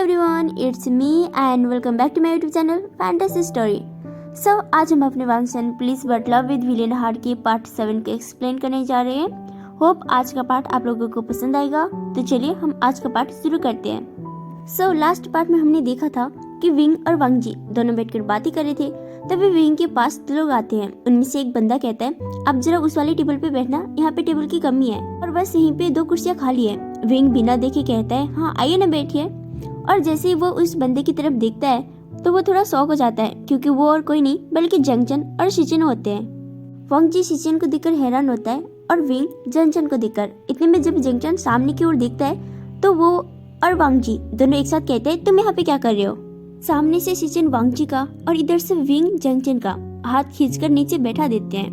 Everyone, it's me and welcome back to my YouTube channel fantasy story. आज हम अपने वांगशन please but love with villain heart के part 7 को explain करने जा रहे हैं। होप आज का पार्ट आप लोगों को पसंद आएगा। तो चलिए हम आज का पार्ट शुरू करते हैं। लास्ट पार्ट में हमने देखा था कि विंग और वांगजी दोनों बैठकर बातें कर रहे थे। तभी विंग के पास 2 लोग आते हैं। उनमें से एक बंदा कहता है, आप जरा उस वाली टेबल पे बैठना, यहाँ पे टेबल की कमी है और बस यहीं पे 2 कुर्सियाँ खाली है। विंग बिना देखे कहता है, हाँ आइए ना बैठिए। और जैसे ही वो उस बंदे की तरफ देखता है तो वो थोड़ा शॉक हो जाता है, क्योंकि वो और कोई नहीं बल्कि जंगचन और शिचिन होते हैं। वांगजी शिचिन को देखकर हैरान होता है और विंग जंगचन को देखकर। इतने में जब जंगचन सामने की ओर देखता है तो वो और वांगजी दोनों एक साथ कहते हैं, तुम यहाँ पे क्या कर रहे हो। सामने से शिचिन वांगजी का और इधर से विंग जंगचन का हाथ खींचकर नीचे बैठा देते हैं।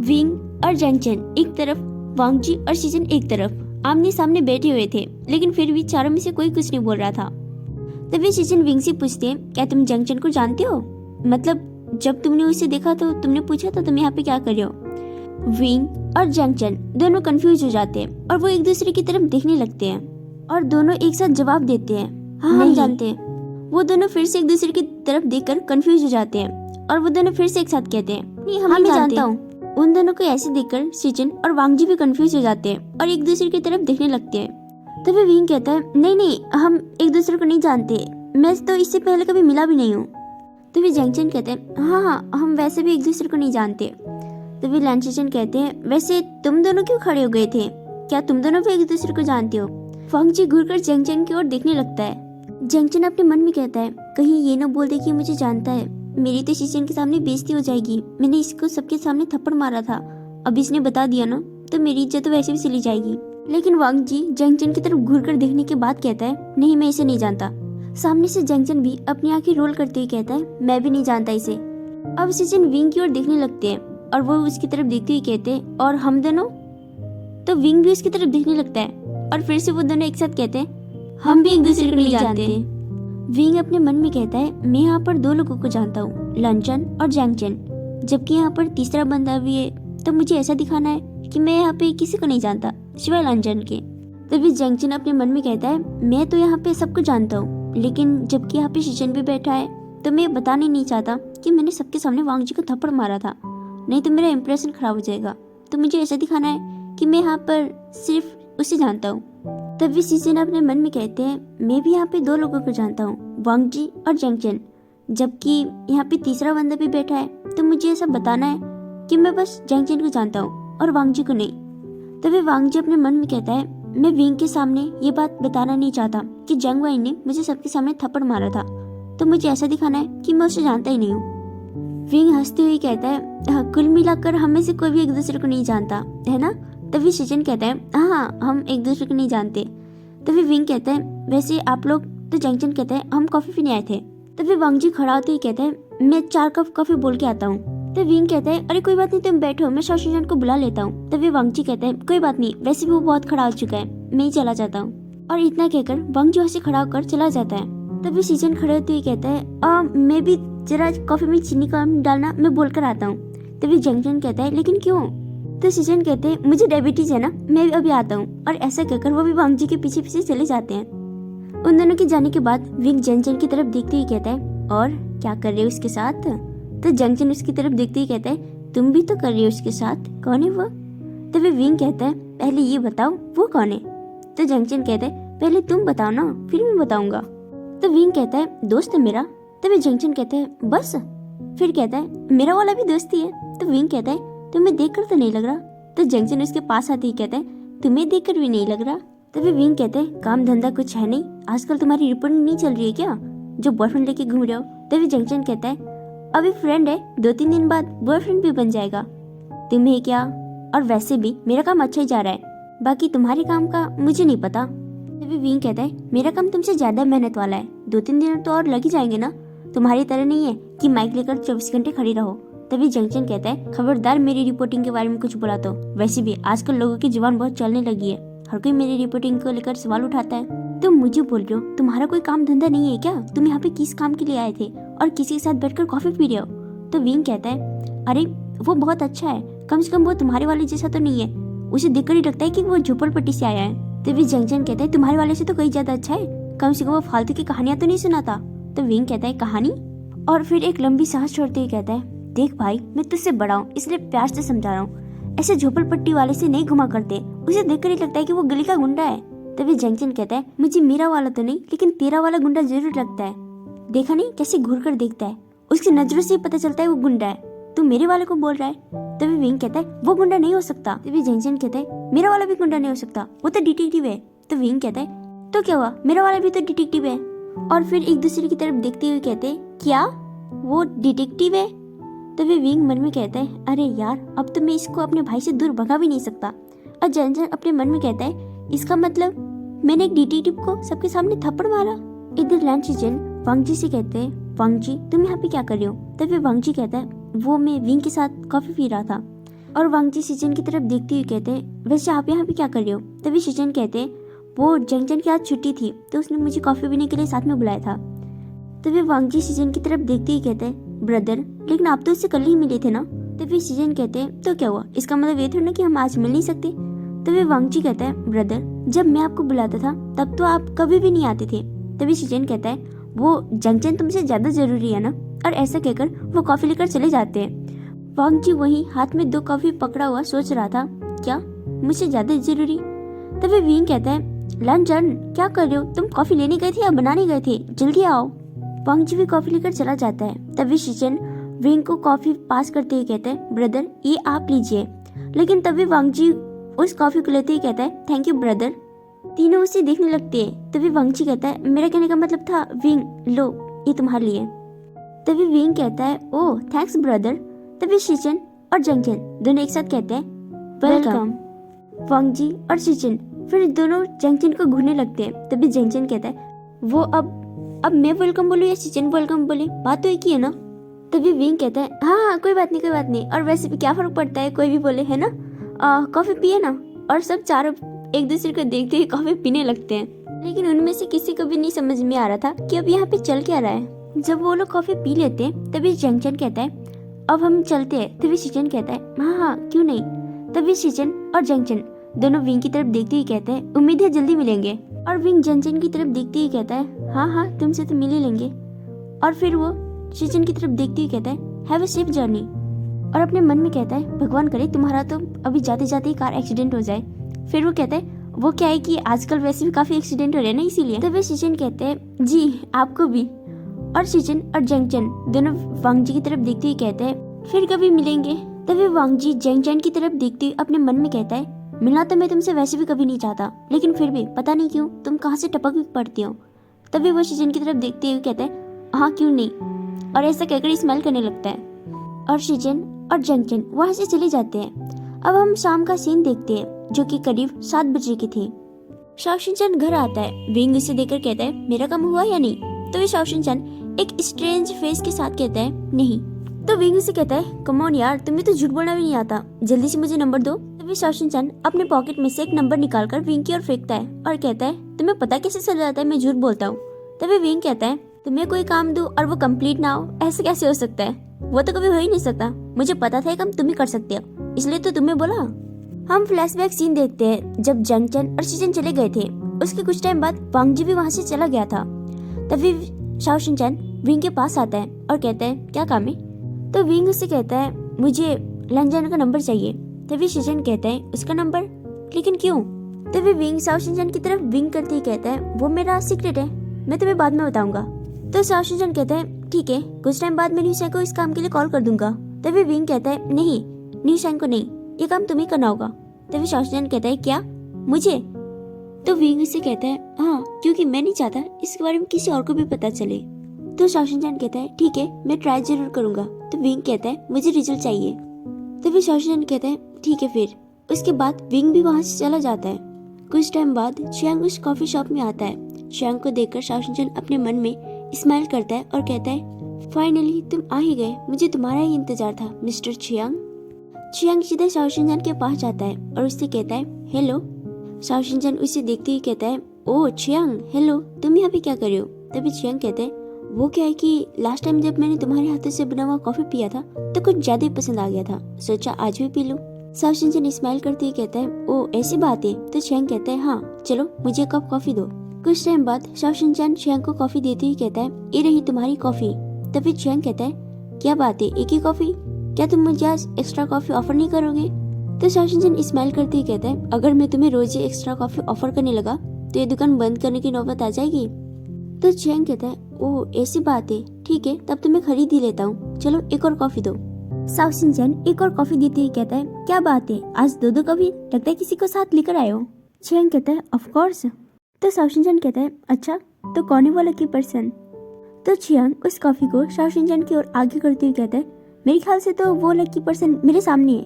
विंग और जंगचन एक तरफ, वांगजी और शिचिन एक तरफ आमने सामने बैठे हुए थे, लेकिन फिर भी चारों में से कोई कुछ नहीं बोल रहा था। तभी शिचिन विंग से पूछते हैं, क्या तुम जंगचन को जानते हो? मतलब जब तुमने उसे देखा तो तुमने पूछा था तुम यहाँ पे क्या कर रहे हो। विंग और जंगचन दोनों कंफ्यूज हो जाते हैं और वो एक दूसरे की तरफ देखने लगते हैं और दोनों एक साथ जवाब देते हैं, हाँ हम जानते हैं। वो दोनों फिर से एक दूसरे की तरफ देखकर कंफ्यूज हो जाते हैं और वो दोनों फिर से एक साथ कहते हैं, नहीं हम जानता हूँ। उन दोनों को ऐसे देखकर शिचिन और वांगजी भी कंफ्यूज हो जाते हैं और एक दूसरे की तरफ देखने लगते हैं। तभी विंग कहता है, नहीं हम एक दूसरे को नहीं जानते, मैं तो इससे पहले कभी मिला भी नहीं हूँ। तभी जंगचन कहते हैं, हाँ हम वैसे भी एक दूसरे को नहीं जानते। तभी लैंशिचिन कहते हैं, वैसे तुम दोनों क्यों खड़े हो गए थे, क्या तुम दोनों भी एक दूसरे को जानते हो? वांगजी घूरकर जंगचन की ओर देखने लगता है। जंगचन अपने मन में कहता है, कहीं ये न बोल दे कि मुझे जानता है, मेरी तो शिचिन के सामने बेइज्जती हो जाएगी। मैंने इसको सबके सामने थप्पड़ मारा था, अब इसने बता दिया ना तो मेरी इज्जत तो वैसे भी चली जाएगी। लेकिन वांगजी जंगचन की तरफ घूरकर देखने के बाद कहता है, नहीं मैं इसे नहीं जानता। सामने से जंगचन भी अपनी आंखें रोल करते हुए कहता है, मैं भी नहीं जानता इसे। अब शिचिन विंग की ओर देखने लगते हैं और वो उसकी तरफ देखते हुए कहते हैं, और हम दोनों? तो विंग भी उसकी तरफ देखने लगता है और फिर से वो दोनों एक साथ कहते हैं, हम भी एक दूसरे को नहीं जानते। विंग अपने मन में कहता है, मैं यहाँ पर 2 लोगों को जानता हूँ, लंचन और जंगचन, जबकि यहाँ पर तीसरा बंदा भी है। तो मुझे ऐसा दिखाना है कि मैं यहाँ पे किसी को नहीं जानता सिवाय लंचन के। तभी जंगचन अपने मन में कहता है, मैं तो यहाँ पे सबको जानता हूँ, लेकिन जबकि यहाँ पे शिचिन भी बैठा है तो मैं बताने नहीं चाहता कि मैंने सबके सामने वांगजी को थप्पड़ मारा था, नहीं तो मेरा इंप्रेशन खराब हो जाएगा। तो मुझे ऐसा दिखाना है कि मैं यहाँ पर सिर्फ उसे जानता हूँ। तभी शिचिन अपने मन में कहते हैं, मैं भी यहाँ पे 2 लोगों को जानता हूँ, वांगजी और जंगचन, जबकि यहाँ पे तीसरा बंदा भी बैठा है। तो मुझे ऐसा बताना है कि मैं बस जंगचन को जानता हूँ और वांगजी को नहीं। तभी वांगजी अपने मन में कहता है, मैं विंग के सामने ये बात बताना नहीं चाहता कि जंग वाइन ने मुझे सबके सामने थप्पड़ मारा था, तो मुझे ऐसा दिखाना है कि मैं उसे जानता ही नहीं हूँ। विंग हंसते हुए कहता है, हाँ, कुल मिलाकर हम में से कोई भी एक दूसरे को नहीं जानता है ना। तभी शिचिन कहता है, हाँ हम एक दूसरे को नहीं जानते। तभी विंग कहता है, वैसे आप लोग? तो जंगचन कहता है, हम कॉफी पीने आए थे। तभी वांगजी खड़ा होते ही कहता है, मैं 4 कप कॉफी बोल के आता हूँ। तभी विंग कहता है, अरे कोई बात नहीं तुम बैठो, मैं शौशिजान को बुला लेता हूँ। तभी वांगजी कहता है, कोई बात नहीं, वैसे भी वो बहुत खड़ा हो चुका है, मैं ही चला जाता हूँ। और इतना कहकर वांगजी वहाँ से खड़ा होकर चला जाता है। तभी शिचिन खड़े होते ही कहता है, मैं भी जरा कॉफी में चीनी कम डालना, मैं बोल कर आता हूँ। तभी जंगचन कहता है, लेकिन क्यों? तो शिचिन कहते हैं, मुझे डायबिटीज है ना, मैं अभी आता हूँ। और ऐसा कहकर वो भी वांगजी के पीछे पीछे चले जाते हैं। उन दोनों के जाने के बाद विंग जंगचन की तरफ देखते ही कहता है, और क्या कर रहे हो उसके साथ? तो जंगचन उसकी तरफ देखते ही कहता है, तुम भी तो कर रही हो उसके साथ, कौन है वो? तभी विंग कहता है, पहले ये बताओ वो कौन है? तो जंगचन कहता है, पहले तुम बताओ ना, फिर मैं बताऊंगा। तो विंग कहता है, दोस्त है मेरा। तभी जंगचन कहता है, बस? फिर कहता है, मेरा वाला भी दोस्त ही है। तो विंग कहता है, तुम्हें देखकर तो नहीं लग रहा। तो जंगचन उसके पास आते ही कहता है, तुम्हें देखकर भी नहीं लग रहा। तभी विंग कहते हैं, काम धंधा कुछ है नहीं, आजकल तुम्हारी रिपोर्टिंग नहीं चल रही है क्या, जो बॉयफ्रेंड लेके घूम रहे हो? तभी जंगचन कहता है, अभी फ्रेंड है, 2-3 दिन बाद बॉयफ्रेंड भी बन जाएगा। तुम्हें क्या, और वैसे भी मेरा काम अच्छा ही जा रहा है, बाकी तुम्हारे काम का मुझे नहीं पता। तभी विंग कहता है, मेरा काम तुमसे ज्यादा मेहनत वाला है, 2-3 दिन तो और लग ही जाएंगे ना, तुम्हारी तरह नहीं है कि माइक लेकर 24 घंटे खड़ी रहो। तभी जंगचन कहता है, खबरदार मेरी रिपोर्टिंग के बारे में कुछ बोला तो। वैसे भी आजकल लोगों की जुबान बहुत चलने लगी है, हर कोई मेरी रिपोर्टिंग को लेकर सवाल उठाता है। तुम मुझे बोल रहे हो तुम्हारा कोई काम धंधा नहीं है क्या? तुम यहाँ पे किस काम के लिए आए थे और किसी के साथ बैठकर कॉफी पी रहे हो? तो विंग कहता है, अरे वो बहुत अच्छा है, कम से कम वो तुम्हारे वाले जैसा तो नहीं है, उसे देखकर ही लगता है कि वो झोपड़पट्टी से आया है। तभी जंगचन कहता है, तुम्हारे वाले से तो कहीं ज्यादा अच्छा है, कम से कम वो फालतू की कहानियां तो नहीं सुनाता। तो विंग कहता है कहानी, और फिर एक लंबी सांस छोड़ते हुए कहता है देख भाई, मैं तुझसे बड़ा हूँ इसलिए प्यार से समझा रहा हूँ, ऐसे झोपड़पट्टी वाले से नहीं घुमा करते, उसे देखकर ही लगता है कि वो गली का गुंडा है। तभी जंगचन कहता है मुझे मेरा वाला तो नहीं लेकिन तेरा वाला गुंडा जरूर लगता है, देखा नहीं कैसे घूर कर देखता है, उसकी नजरों से पता चलता है वो गुंडा है, तू मेरे वाले को बोल रहा है। तभी विंग कहता है वो गुंडा नहीं हो सकता। तभी जंगचन कहता है मेरा वाला भी गुंडा नहीं हो सकता, वो तो डिटेक्टिव है। तो विंग कहता है तो क्या हुआ, मेरा वाला भी तो डिटेक्टिव है। और फिर एक दूसरे की तरफ देखते हुए कहते हैं क्या वो डिटेक्टिव है। तभी विंग मन में कहता है अरे यार, अब तो मैं इसको अपने भाई से दूर भगा भी नहीं सकता। और जंगचन अपने मन में कहता है इसका मतलब मैंने एक डिटेक्टिव को सबके सामने थप्पड़ मारा। इधर लैंड सीजन वांग जी से कहते हैं वांग जी तुम यहाँ पे क्या कर रहे हो। तभी वांग जी कहता है वो मैं विंग के साथ कॉफी पी रहा था। और वांग जी सीजन की तरफ देखते हुए कहते हैं वैसे आप यहाँ पे क्या कर रहे हो। तभी सीजन कहते हैं वो जंगचन की आज छुट्टी थी तो उसने मुझे कॉफी पीने के लिए साथ में बुलाया था। तभी वांग जी सीजन की तरफ देखते ही कहते हैं ब्रदर लेकिन आप तो उससे कल ही मिले थे ना। तभी सीजन कहते हैं तो क्या हुआ, इसका मतलब ये थोड़ा ना कि हम आज मिल नहीं सकते। तभी वांग जी कहता है ब्रदर जब मैं आपको बुलाता था तब तो आप कभी भी नहीं आते थे। तभी सीजन कहता है वो जंगचन तुमसे ज्यादा जरूरी है ना। और ऐसा कहकर वो कॉफी लेकर चले जाते हैं। वांग जी वहीं हाथ में 2 कॉफी पकड़ा हुआ सोच रहा था क्या मुझसे ज्यादा जरूरी। तभी विंग कहता है लंजन क्या कर रहे हो, तुम कॉफी लेने गए थे या बनाने गए थे, जल्दी आओ। वांग जी भी कॉफी लेकर चला जाता है। तभी सीजन विंग को कॉफी पास करते हुए कहते हैं ब्रदर ये आप लीजिए। लेकिन तभी वांग जी उस कॉफी को लेते ही कहता है थैंक यू ब्रदर। तीनों उसे देखने लगते हैं। तभी वांग जी कहता है मेरा कहने का मतलब था विंग लो ये तुम्हारे लिए। तभी विंग कहता है ओह थैंक्स ब्रदर। तभी सीजन और जंगचन दोनों एक साथ कहते हैं वेलकम। वांग जी और सीजन फिर दोनों जंगचन को घूरने लगते हैं। तभी जंगचन कहता है वो अब मैं वेलकम बोलूं या सीजन वेलकम बोले, बात तो एक ही है ना। तभी विंग कहता है हाँ कोई बात नहीं, और वैसे भी क्या फर्क पड़ता है कोई भी बोले है ना, कॉफी पिए ना। और सब चारों एक दूसरे को देखते हुए कॉफी पीने लगते हैं। लेकिन उनमें से किसी को भी नहीं समझ में आ रहा था कि अब यहाँ पे चल क्या रहा है। जब वो लोग कॉफी पी लेते हैं तभी जंगचन कहता है अब हम चलते हैं। तभी सीजन कहता है हाँ क्यों नहीं। तभी सीजन और जंगचन दोनों विंग की तरफ देखते ही कहते हैं उम्मीद है जल्दी मिलेंगे। और विंग जंगचन की तरफ देखते ही कहता है हाँ तुमसे तो मिल ही लेंगे। और फिर वो सीजन की तरफ देखते ही कहता है हैव अ सेफ जर्नी। और अपने मन में कहता है भगवान करे तुम्हारा तो अभी जाते जाते ही कार एक्सीडेंट हो जाए। फिर वो कहता है वो क्या है कि आजकल वैसे भी काफी एक्सीडेंट हो रहे हैं ना इसीलिए। तभी सीजन कहते हैं जी आपको भी। और सीजन और जंगचन दोनों वांग जी की तरफ देखते ही कहते हैं फिर कभी मिलेंगे। तभी वांग जी जंगचन की तरफ देखते हुए अपने मन में कहता है मिलना तो मैं तुमसे वैसे भी कभी नहीं चाहता, लेकिन फिर भी पता नहीं क्यों तुम कहाँ से टपक पड़ती हो। तभी वो सीजन की तरफ देखते हुए कहता है हाँ क्यों नहीं, और ऐसा कहकर स्माइल करने लगता है। और सीजन और जंगचन वहाँ से चले जाते हैं। अब हम शाम का सीन देखते हैं जो कि करीब 7 बजे की थी। शाओशिन घर आता है। विंग उसे देखकर कहता है मेरा काम हुआ या नहीं। तो शाओशिन एक स्ट्रेंज फेस के साथ कहता है नहीं। तो विंग उसे कहता है कम ऑन यार, तुम्हें तो झूठ बोलना भी नहीं आता, जल्दी से मुझे नंबर दो। तभी शाओशिन अपने पॉकेट में से एक नंबर निकालकर विंग की ओर फेंकता है और कहता है तुम्हें पता कैसे चल जाता है मैं झूठ बोलता हूँ। तभी विंग कहता है तुम्हें कोई काम दूं और वो कंप्लीट ना हो, ऐसे कैसे हो सकता है, वो तो कभी हो ही नहीं सकता, मुझे पता था काम तुम ही कर सकते हो इसलिए तो तुम्हें बोला। हम फ्लैशबैक सीन देखते हैं जब जंगचन और सीजन चले गए थे। उसके कुछ टाइम बाद वांग जी भी वहाँ से चला गया था। तभी शाओशिन विंग के पास आता है और कहता है क्या काम है। तो विंग उससे कहता है मुझे लंजन का नंबर चाहिए। तभी सीजन कहता है उसका नंबर, लेकिन क्यों। तभी विंग शाओशिन की तरफ विंग करते ही कहता है वो मेरा सीक्रेट है, मैं तुम्हें बाद में बताऊंगा। तो शाओशिन कहता है ठीक है, कुछ टाइम बाद मैं न्यूशैन को इस काम के लिए कॉल कर दूंगा। तभी विंग कहता है नहीं न्यूशैन को नहीं, ये काम तुम्हें करना होगा। तभी शाओशिन कहता है क्या मुझे। तो विंग उससे कहता है हाँ क्योंकि मैं नहीं चाहता इसके बारे में किसी और को भी पता चले। तो शाओशिन कहता है ठीक है मैं ट्राई जरूर करूंगा। तो विंग कहता है मुझे रिजल्ट चाहिए। तभी शाओशिन कहता है ठीक है फिर। उसके बाद विंग भी वहाँ से चला जाता है। कुछ टाइम बाद चियांग उस कॉफी शॉप में आता है। चियांग को देखकर शाओशिन अपने मन में स्माइल करता है और कहता है फाइनली तुम आ ही गए, मुझे तुम्हारा ही इंतजार था मिस्टर चियांग। चियांग सीधे शाओशिन के पास जाता है और उससे कहता है हेलो। शाओशिन उसे देखते ही कहता है ओह चियांग हेलो, तुम यहाँ पे क्या कर रहे हो। तभी चियांग कहते हैं वो क्या है कि लास्ट टाइम जब मैंने तुम्हारे हाथों से बना हुआ कॉफी पिया था तो कुछ ज्यादा ही पसंद आ गया था, सोचा आज भी पी लूं। शाओशिन स्माइल करते ही कहता है ओ ऐसी बात है। तो चियांग कहता है हाँ चलो मुझे कप कॉफी दो। कुछ टाइम बाद शाओशिनचैन चियांग को कॉफी देते हुए कहता है, ये रही तुम्हारी कॉफी। तभी चियांग कहता है, क्या बात है, एक ही कॉफी? क्या तुम मुझे आज एक्स्ट्रा कॉफी ऑफर नहीं करोगे? तो शाओशिनचैन स्माइल करते ही कहता है, अगर मैं तुम्हें रोज ही एक्स्ट्रा कॉफी ऑफर करने लगा तो ये दुकान बंद करने की नौबत आ जाएगी। तो चियांग कहता है, ओह ऐसी बात है, ठीक है तब तो मैं खरीद ही लेता हूँ, चलो एक और कॉफी दो। शाओशिनचैन एक और कॉफी देते ही कहता है, क्या बात है, आज दो कॉफी? लगता है किसी को साथ लेकर आए हो। चियांग कहता है, ऑफ कोर्स। तो शाओशिनचैन कहता है, अच्छा तो कौन है वो लकी पर्सन? तो चियांग उस कॉफी को शाओशिनचैन की ओर आगे करते हुए कहता है, मेरे ख्याल से तो वो लकी पर्सन मेरे सामने है,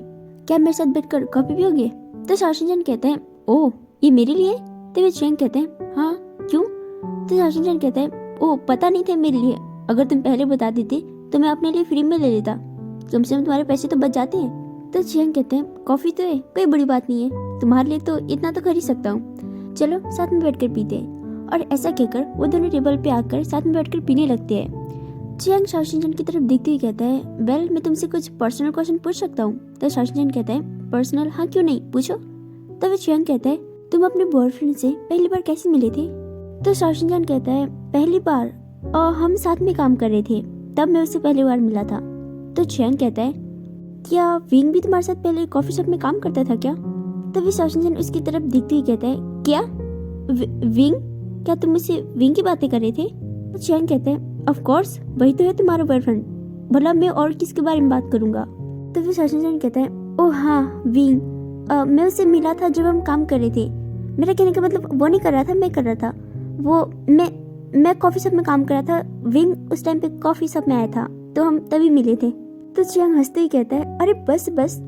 क्या मेरे साथ बैठकर कॉफी पियोगे? तो शाओशिनचैन कहता है, ओह ये मेरे लिए? तो चियांग कहते हैं, हाँ क्यों? तो शाओशिनचैन कहता है, ओह पता नहीं था मेरे लिए, अगर तुम पहले बता देते तो मैं अपने लिए फ्री में ले लेता, कम से कम तुम्हारे पैसे तो बच जाते हैं। तो चियांग कहते हैं, कॉफी तो है, कोई बड़ी बात नहीं है, तुम्हारे लिए तो इतना तो खरीद सकता हूँ, चलो साथ में बैठकर पीते हैं। और ऐसा कहकर वो दोनों टेबल पे आकर साथ में बैठकर पीने लगते हैं। चियांग शाओशिनचैन की तरफ देखते हुए कहता है, वेल मैं तुमसे कुछ पर्सनल क्वेश्चन पूछ सकता हूँ? तो शाओशिनचैन कहता है, पर्सनल? हाँ क्यों नहीं, पूछो। तब चियांग कहता है, तुम अपने बॉयफ्रेंड से पहली बार कैसे मिले थे? तो शाओशिनचैन कहता है, पहली बार हम साथ में काम कर रहे थे, तब मैं उससे पहली बार मिला था। तो चियांग कहता है, क्या विंग भी तुम्हारे साथ पहले कॉफी शॉप में काम करता था क्या? तभी शाओशिनचैन उसकी तरफ देखते ही कहता है, क्या विंग? क्या तुम मुझसे विंग की बातें कर रहे थे? तो चियांग कहता है, ऑफ कोर्स वही तो है तुम्हारा बॉयफ्रेंड, भला मैं और किसके बारे में बात करूंगा? तो फिर शाओशिनचैन कहता है, ओह हाँ विंग, मैं उससे मिला था जब हम काम कर रहे थे। मेरा कहने का मतलब वो नहीं कर रहा था, मैं कर रहा था। वो मैं कॉफी शॉप में काम कर रहा था, विंग उस टाइम पे कॉफी शॉप में आया था, तो हम तभी मिले थे। तो चियांग हंसते ही कहता है, अरे बस बस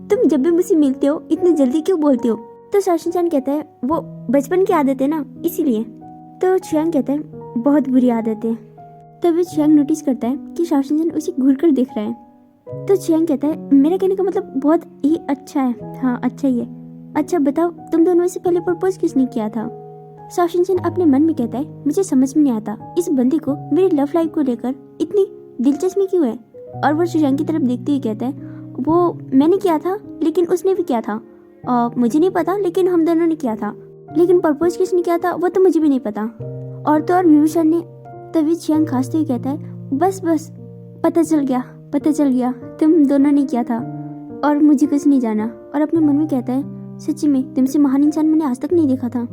तुम जब भी मुझसे मिलते हो इतनी जल्दी क्यों बोलते हो? तो शाओशिनचैन कहता है, वो बचपन की आदत है ना, इसीलिए। तो चियांग कहता है, बहुत बुरी आदत है। तभी चियांग नोटिस करता है कि शाओशिनचैन उसे घूर कर देख रहा है। तो चियांग कहता है, मेरा कहने का मतलब बहुत ही अच्छा है। हाँ अच्छा ही है। अच्छा बताओ, तुम दोनों से पहले प्रपोज किसने किया था? शाओशिनचैन अपने मन में कहता है, मुझे समझ में नहीं आता इस बंदे को मेरी लव लाइफ को लेकर इतनी दिलचस्पी क्यों है। और वो चियांग की तरफ देखते ही कहता है, वो मैंने किया था लेकिन उसने भी किया था, मुझे नहीं पता लेकिन हम दोनों ने किया था, लेकिन प्रपोज किसने किया था वो तो मुझे भी नहीं पता। और तो और म्यूशन ने। तभी चियांग खांसते हुए कहता है, बस बस पता चल गया तुम दोनों ने किया था और मुझे कुछ नहीं जाना। और अपने मन में कहता है, सच्ची में तुमसे महान इंसान मैंने आज तक नहीं देखा था।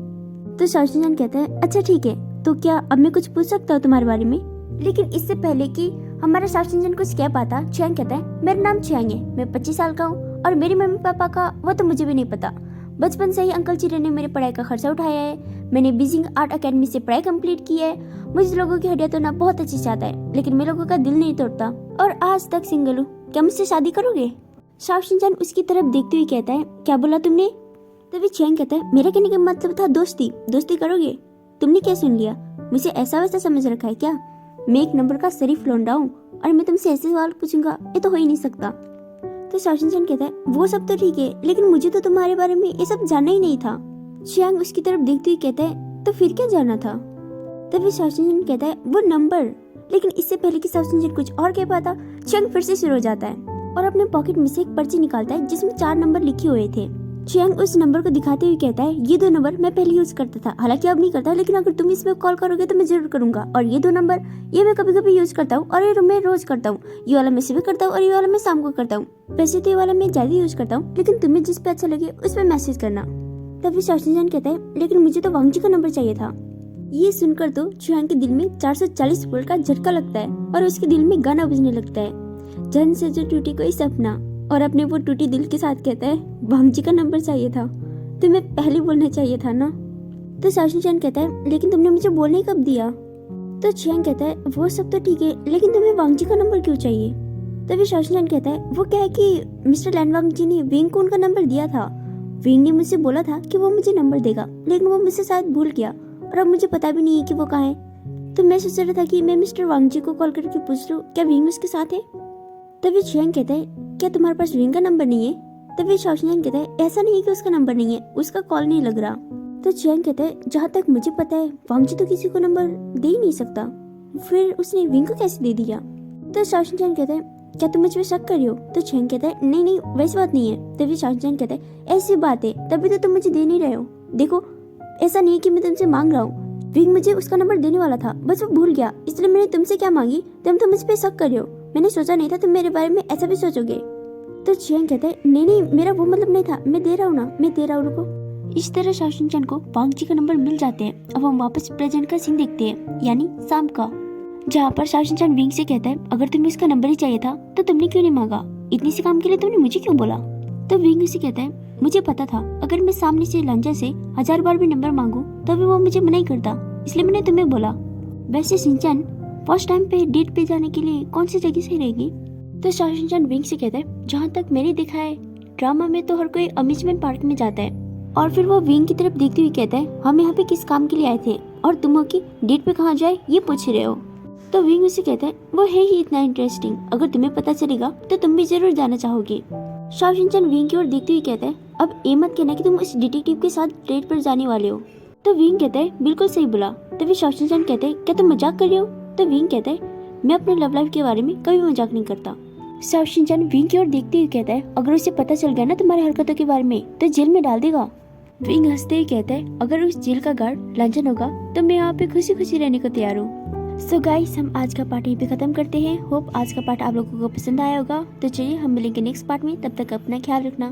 तो शाओशिनचैन कहता है, अच्छा ठीक है, तो क्या अब मैं कुछ पूछ सकता हूँ तुम्हारे बारे में? लेकिन इससे पहले कि हमारा शाओशिनचैन कुछ कह पाता, चियांग कहता है, मेरा नाम चियांग है, मैं 25 साल का हूँ और मेरे मम्मी पापा का वो तो मुझे भी नहीं पता। बचपन से ही अंकल चिरे ने मेरे पढ़ाई का खर्चा उठाया है। मैंने बीजिंग आर्ट एकेडमी से पढ़ाई कंप्लीट की है। मुझे लोगों की हड्डियां तोड़ना बहुत अच्छी चाहता है, लेकिन मैं लोगों का दिल नहीं तोड़ता और आज तक सिंगल हूँ। क्या मुझसे शादी करोगे? शाओशिनचैन उसकी तरफ देखते हुए कहता है, क्या बोला तुमने? तभी चियांग कहता है, मेरा कहने का मतलब था दोस्ती करोगे? तुमने क्या सुन लिया? मुझे ऐसा वैसा समझ रखा है क्या? मैं एक नंबर का शरीफ लौंडा हूँ और मैं तुमसे ऐसे सवाल पूछूंगा, ये तो हो ही नहीं सकता। तो शाओशिनचैन कहता है, वो सब तो ठीक है, लेकिन मुझे तो तुम्हारे बारे में ये सब जानना ही नहीं था। चियांग उसकी तरफ देखते हुए कहता है, तो फिर क्या जाना था? तभी शाओशिनचैन कहता है, वो नंबर। लेकिन इससे पहले कि शाओशिनचैन कुछ और कह पाता, चियांग फिर से शुरू हो जाता है और अपने पॉकेट में से एक पर्ची निकालता है जिसमें 4 नंबर लिखे हुए थे। चियांग उस नंबर को दिखाते हुए कहता है, ये 2 नंबर मैं पहले यूज करता था, हालांकि अब नहीं करता, लेकिन अगर तुम इसमें कॉल करोगे तो मैं जरूर करूंगा। और ये 2 नंबर ये मैं कभी कभी यूज करता हूँ और ये मैं रोज करता हूँ। ये वाला मैं सुबह करता हूँ और ये वाला मैं शाम को करता हूँ। वैसे तो ये वाला मैं ज्यादा यूज करता हूँ, लेकिन तुम्हें जिस पे अच्छा लगे उस पर मैसेज करना। तभी शाओशिनचैन कहता है, लेकिन मुझे तो वांगजी का नंबर चाहिए था। ये सुनकर तो चियांग के दिल में 440 वोल्ट का झटका लगता है और उसके दिल में गाना बजने लगता है, जन से जो टूटी कोई सपना। और अपने वो टूटी दिल के साथ कहता है, वांगजी का नंबर चाहिए था, तुम्हें पहले बोलना चाहिए था ना। तो शाओशिनचैन कहता है, लेकिन तुमने मुझे बोलने कब दिया? तो चियांग कहता है, वो सब तो ठीक है, लेकिन तुम्हें वांगजी का नंबर क्यों चाहिए? तभी शाओशिनचैन कहता है, वो क्या है कि मिस्टर लैन वांगजी ने विंग को उनका नंबर दिया था। विंग ने मुझसे बोला था कि वो मुझे नंबर देगा, लेकिन वो मुझसे शायद भूल गया और अब मुझे पता भी नहीं है कि वो कहाँ है। तो मैं सोच रहा था कि मैं मिस्टर वांगजी को कॉल करके पूछ लूं क्या विंग उसके साथ है। तभी चियांग कहता है, क्या तुम्हारे पास विंग का नंबर नहीं है? तभी शाओशिनचैन कहता है, ऐसा नहीं है कि उसका नंबर नहीं है, उसका कॉल नहीं लग रहा। तो चियांग कहता है, जहाँ तक मुझे पता है वांगजी तो किसी को नंबर दे ही नहीं सकता, फिर उसने विंग को कैसे दे दिया? तो शाओशिनचैन कहता है, क्या तुम मुझ पे शक कर रही हो? तो चियांग कहता है, नहीं वैसी बात नहीं है। तभी शाओशिनचैन कहता है, ऐसी बात है, तभी तो तुम मुझे दे नहीं रहे हो। देखो ऐसा नहीं है कि मैं तुमसे मांग रहा हूँ। विंग मुझे उसका नंबर देने वाला था, बस वो भूल गया, इसलिए मैंने तुमसे क्या मांगी। तुम तो मुझ पे शक कर रहे हो। मैंने सोचा नहीं था तुम मेरे बारे में ऐसा भी सोचोगे। तो चियांग कहता है नहीं नहीं, मेरा वो मतलब नहीं था, मैं दे रहा हूँ ना, मैं दे रहा हूँ, रुको। इस तरह शाओशिन को वांग जी का नंबर मिल जाते हैं। अब हम वापस प्रेजेंट का सीन देखते हैं, यानी शाम का, जहाँ पर शाओशिन विंग से कहता है अगर तुम्हें इसका नंबर ही चाहिए था तो तुमने क्यों नहीं मांगा, इतनी सी काम के लिए तुमने मुझे क्यों बोला। तो विंग उसे कहता है मुझे पता था अगर मैं सामने से लांजा से 1000 बार भी नंबर मांगू तो भी वो मुझे मना ही करता, इसलिए मैंने तुम्हें बोला। वैसे शिनचैन, फर्स्ट टाइम पे डेट पे जाने के लिए कौन सी जगह सही रहेगी। तो शाओशिन विंग से कहता है जहाँ तक मैंने देखा है ड्रामा में तो हर कोई अम्यूजमेंट पार्क में जाता है। और फिर वो विंग की तरफ देखते हुए कहता है हम यहाँ पे किस काम के लिए आए थे और तुम हो कि डेट पे कहाँ जाए ये पूछ रहे हो। तो विंग उसे कहता है वो है ही इतना इंटरेस्टिंग, अगर तुम्हें पता चलेगा तो तुम भी जरूर जाना चाहोगे। शाओशिन विंग की ओर देखते हुए कहता है अब ये मत कहना कि तुम उस डिटेक्टिव के साथ डेट पर जाने वाले हो। तो विंग कहता है बिल्कुल सही बोला। तभी शाओशिन कहते हैं क्या तुम मजाक कर रहे हो। तो विंग कहता है मैं अपने लव लाइफ के बारे में कभी मजाक नहीं करता। शाओशिन विंग की ओर देखते हुए कहता है अगर उसे पता चल गया ना तुम्हारी हरकतों के बारे में तो जेल में डाल देगा। विंग हंसते हुए कहता है अगर उस जेल का गार्ड लांछन होगा तो मैं यहाँ पे खुशी खुशी रहने को तैयार हूँ। सो गाइस, हम आज का पार्ट यहीं पे खत्म करते हैं। होप आज का पार्ट आप लोगों को पसंद आया होगा। तो चलिए हम मिलेंगे नेक्स्ट पार्ट में, तब तक अपना ख्याल रखना।